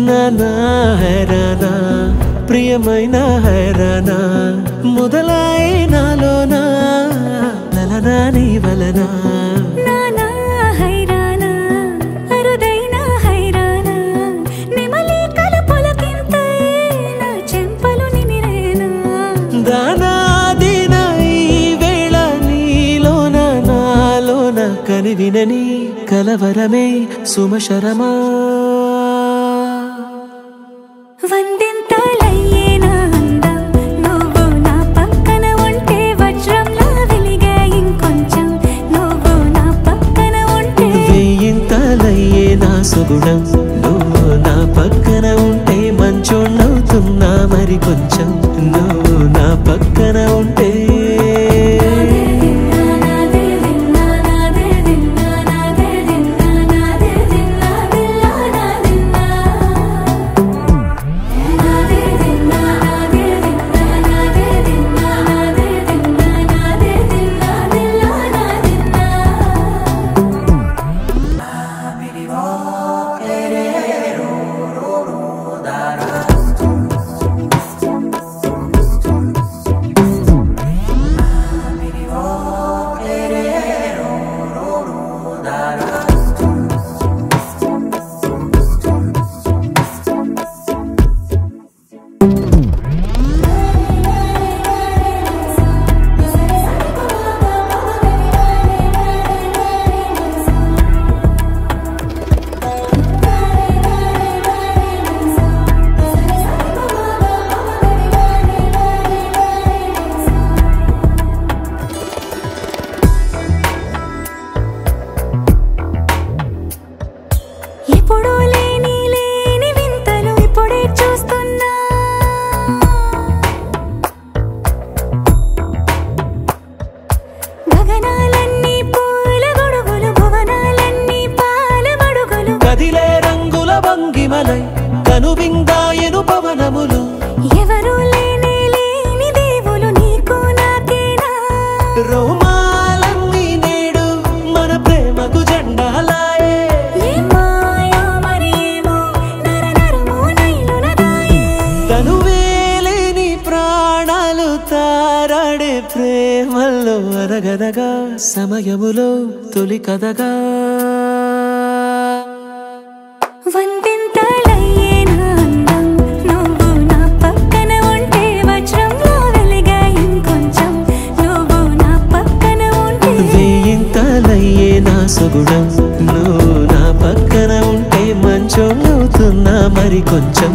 నానా హైరానా ప్రియమైన హైరానా మొదలాయే నాలోనా లలనా నీ వలనా నానా హైరానా అరుదైన హైరానా నిమలి కలుపులకింతై నా చెంపలు నిమిరేనా దానా దినా ఈ వేళ నీలోన నాలోన కనివినని కలవరమే సుమశరమా వందింతలయ్యే నా అందం నువ్వు నా పక్కన ఉంటే వజ్రంలా వెలిగే ఇంకొంచెం నువ్వు నా పక్కన ఉంటే వేయింతలయ్యే నా సుగుణం నువ్వు నా పక్కన ఉంటే మంచోణ్ణవుతున్నా మరి కొంచెం నువ్వు నా పక్కన ఉంటే ఎప్పుడూ లేని వింతలు ఇప్పుడే చూస్తున్నా గగనాలన్నీ పూల గొడుగులు భువనాలన్నీ పాల మడుగులు కదిలే రంగుల భంగిమలై కనువిందాయను పవనములు ఎవరూ లేని దేవులు నీకు నాకేనా రోమాలన్నీ నేడు మన ప్రేమకు జెండాలాయే తనువేలేని ప్రాణాలు తారాడే ప్రేమల్లో అనగనగా సమయములో తొలి కథగా వందింతలయ్యే నా అందం నువ్వు నా పక్కన ఉంటే వజ్రంలా వెలిగే ఇంకొంచెం నువ్వు నా పక్కన ఉంటే వేయింతలయ్యే నా సుగుణం నువ్వు నా పక్కన ఉంటే మంచోణ్ణవుతున్నా మరి కొంచెం